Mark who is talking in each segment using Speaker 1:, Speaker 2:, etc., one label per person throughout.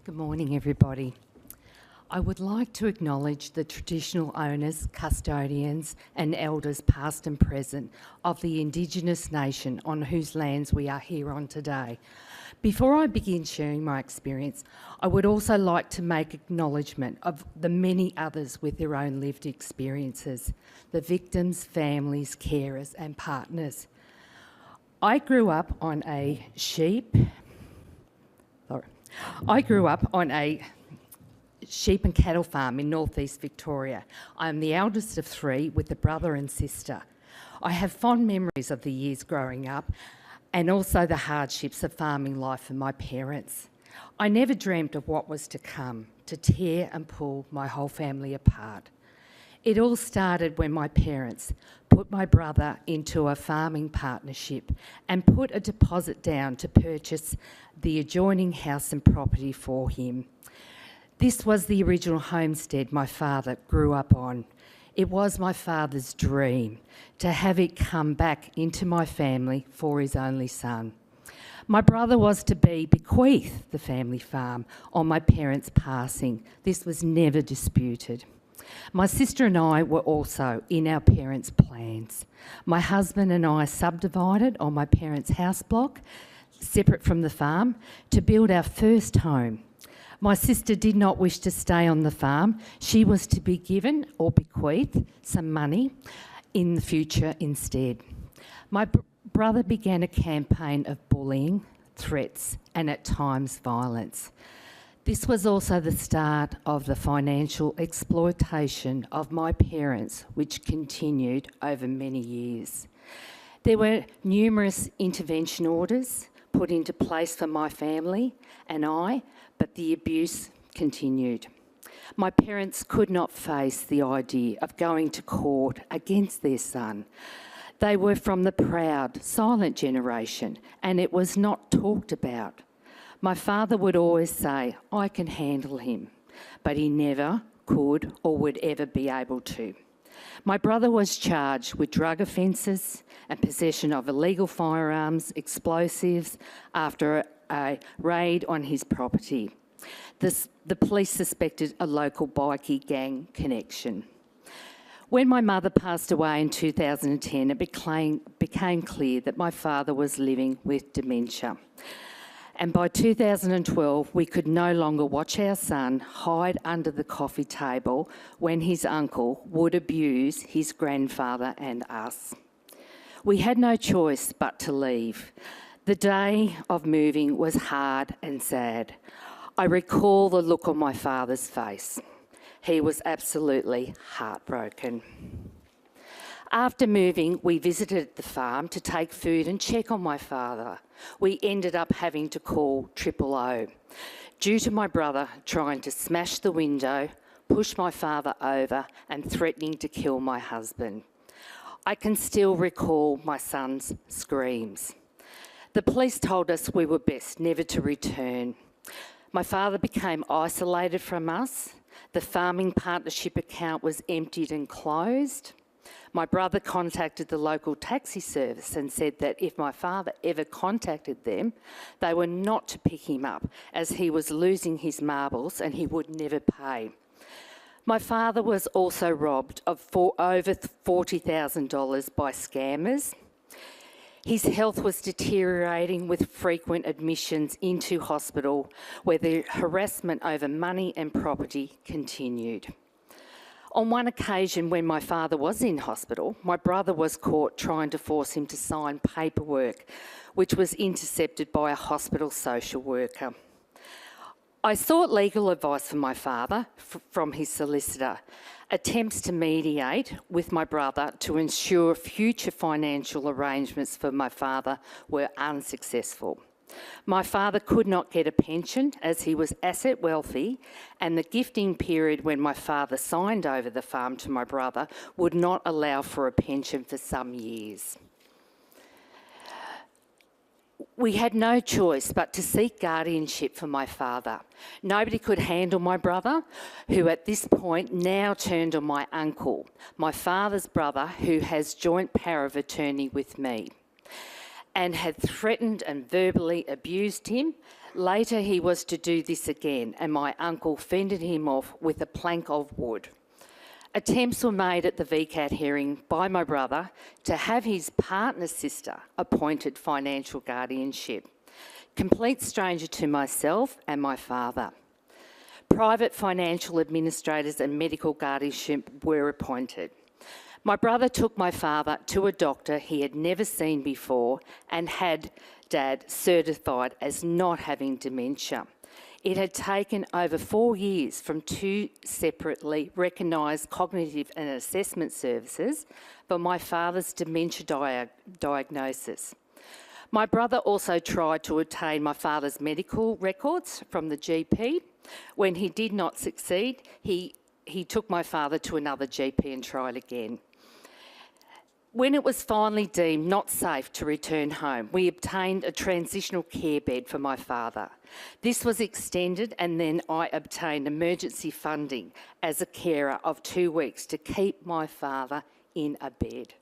Speaker 1: Good morning, everybody. I would like to acknowledge the traditional owners, custodians and elders past and present of the Indigenous nation on whose lands we are here on today. Before I begin sharing my experience, I would also like to make acknowledgement of the many others with their own lived experiences, the victims, families, carers and partners. I grew up on a sheep and cattle farm in northeast Victoria. I am the eldest of three with a brother and sister. I have fond memories of the years growing up and also the hardships of farming life for my parents. I never dreamt of what was to come, to tear and pull my whole family apart. It all started when my parents put my brother into a farming partnership and put a deposit down to purchase the adjoining house and property for him. This was the original homestead my father grew up on. It was my father's dream to have it come back into my family for his only son. My brother was to be bequeathed the family farm on my parents' passing. This was never disputed. My sister and I were also in our parents' plans. My husband and I subdivided on my parents' house block, separate from the farm, to build our first home. My sister did not wish to stay on the farm. She was to be given or bequeathed some money in the future instead. My brother began a campaign of bullying, threats and at times violence. This was also the start of the financial exploitation of my parents, which continued over many years. There were numerous intervention orders put into place for my family and I, but the abuse continued. My parents could not face the idea of going to court against their son. They were from the proud, silent generation, and it was not talked about. My father would always say, "I can handle him," but he never could or would ever be able to. My brother was charged with drug offences and possession of illegal firearms, explosives, after a raid on his property. The police suspected a local bikie gang connection. When my mother passed away in 2010, it became clear that my father was living with dementia. And by 2012, we could no longer watch our son hide under the coffee table when his uncle would abuse his grandfather and us. We had no choice but to leave. The day of moving was hard and sad. I recall the look on my father's face. He was absolutely heartbroken. After moving, we visited the farm to take food and check on my father. We ended up having to call 000 due to my brother trying to smash the window, push my father over and threatening to kill my husband. I can still recall my son's screams. The police told us we were best never to return. My father became isolated from us. The farming partnership account was emptied and closed. My brother contacted the local taxi service and said that if my father ever contacted them, they were not to pick him up as he was losing his marbles and he would never pay. My father was also robbed of over $40,000 by scammers. His health was deteriorating with frequent admissions into hospital where the harassment over money and property continued. On one occasion when my father was in hospital, my brother was caught trying to force him to sign paperwork, which was intercepted by a hospital social worker. I sought legal advice from my father from his solicitor. Attempts to mediate with my brother to ensure future financial arrangements for my father were unsuccessful. My father could not get a pension as he was asset wealthy, and the gifting period when my father signed over the farm to my brother would not allow for a pension for some years. We had no choice but to seek guardianship for my father. Nobody could handle my brother, who at this point now turned on my uncle, my father's brother, who has joint power of attorney with me, and had threatened and verbally abused him, Later he was to do this again, and my uncle fended him off with a plank of wood. Attempts were made at the VCAT hearing by my brother to have his partner's sister appointed financial guardianship, complete stranger to myself and my father. Private financial administrators and medical guardianship were appointed. My brother took my father to a doctor he had never seen before and had Dad certified as not having dementia. It had taken over 4 years from 2 separately recognised cognitive and assessment services for my father's dementia diagnosis. My brother also tried to obtain my father's medical records from the GP. When he did not succeed, he took my father to another GP and tried again. When it was finally deemed not safe to return home, we obtained a transitional care bed for my father. This was extended, and then I obtained emergency funding as a carer of 2 weeks to keep my father in a bed.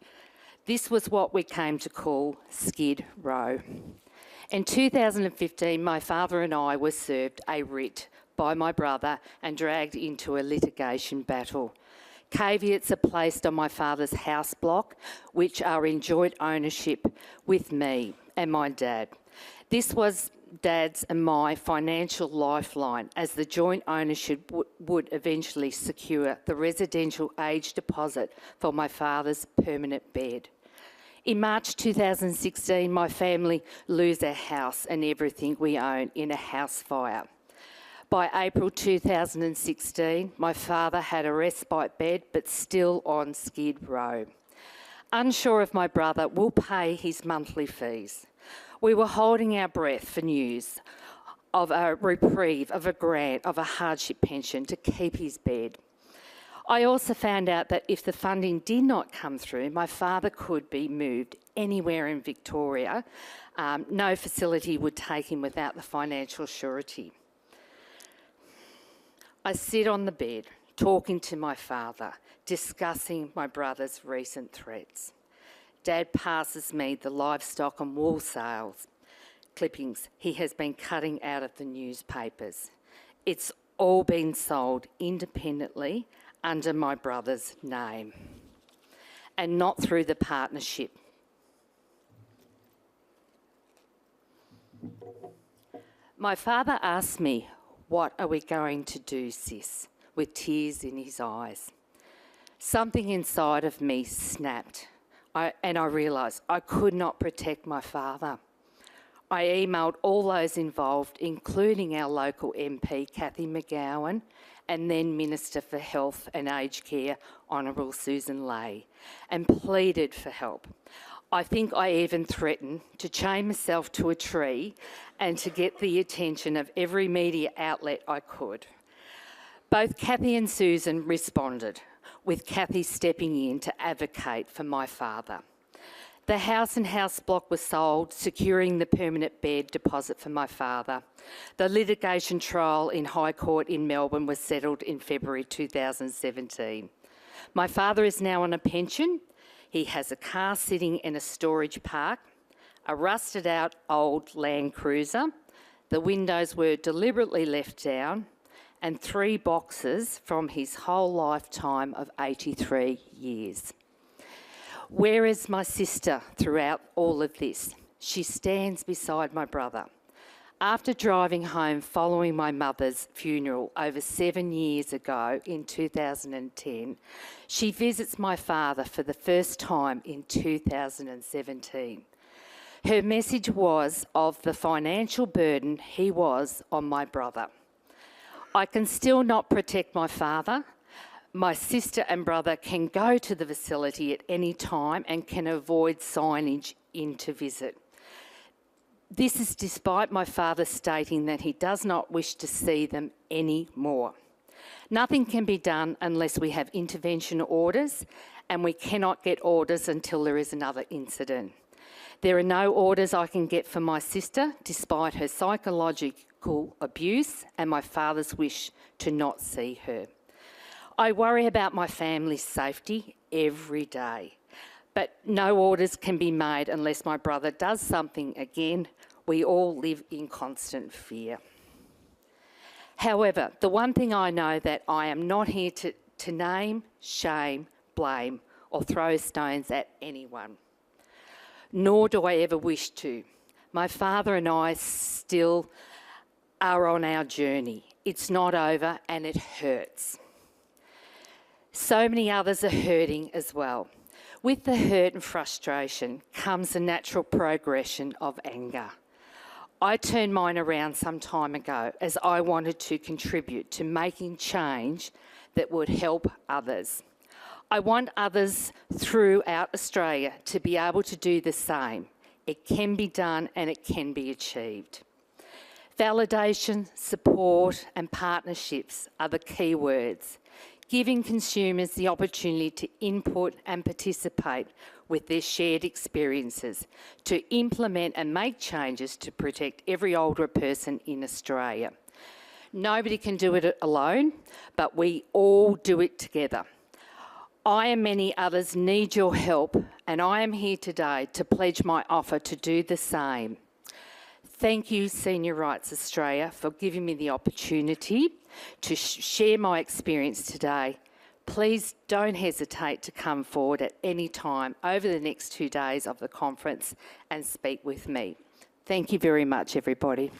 Speaker 1: This was what we came to call Skid Row. In 2015, my father and I were served a writ by my brother and dragged into a litigation battle. Caveats are placed on my father's house block, which are in joint ownership with me and my dad. This was Dad's and my financial lifeline, as the joint ownership would eventually secure the residential age deposit for my father's permanent bed. In March 2016, my family lose our house and everything we own in a house fire. By April 2016, my father had a respite bed, but still on Skid Row. Unsure if my brother will pay his monthly fees, we were holding our breath for news of a reprieve, of a grant, of a hardship pension to keep his bed. I also found out that if the funding did not come through, my father could be moved anywhere in Victoria. No facility would take him without the financial surety. I sit on the bed, talking to my father, discussing my brother's recent threats. Dad passes me the livestock and wool sales clippings he has been cutting out of the newspapers. It's all been sold independently under my brother's name and not through the partnership. My father asked me, "What are we going to do, sis?" with tears in his eyes. Something inside of me snapped, and I realised I could not protect my father. I emailed all those involved, including our local MP, Cathy McGowan, and then Minister for Health and Aged Care, Honourable Susan Ley, and pleaded for help. I think I even threatened to chain myself to a tree and to get the attention of every media outlet I could. Both Cathy and Susan responded, with Cathy stepping in to advocate for my father. The house and house block was sold, securing the permanent bed deposit for my father. The litigation trial in High Court in Melbourne was settled in February 2017. My father is now on a pension. He has a car sitting in a storage park, a rusted out old Land Cruiser. The windows were deliberately left down, and 3 boxes from his whole lifetime of 83 years. Where is my sister throughout all of this? She stands beside my brother. After driving home following my mother's funeral over 7 years ago in 2010, she visits my father for the first time in 2017. Her message was of the financial burden he was on my brother. I can still not protect my father. My sister and brother can go to the facility at any time and can avoid signage in to visit. This is despite my father stating that he does not wish to see them anymore. Nothing can be done unless we have intervention orders, and we cannot get orders until there is another incident. There are no orders I can get for my sister, despite her psychological abuse and my father's wish to not see her. I worry about my family's safety every day, but no orders can be made unless my brother does something again We all live in constant fear. However, the one thing I know that I am not here to name, shame, blame, or throw stones at anyone, nor do I ever wish to. My father and I still are on our journey. It's not over and it hurts. So many others are hurting as well. With the hurt and frustration comes the natural progression of anger. I turned mine around some time ago as I wanted to contribute to making change that would help others. I want others throughout Australia to be able to do the same. It can be done and it can be achieved. Validation, support and partnerships are the key words, giving consumers the opportunity to input and participate with their shared experiences, to implement and make changes to protect every older person in Australia. Nobody can do it alone, but we all do it together. I and many others need your help, and I am here today to pledge my offer to do the same. Thank you, Senior Rights Australia, for giving me the opportunity to share my experience today. Please don't hesitate to come forward at any time over the next 2 days of the conference and speak with me. Thank you very much, everybody.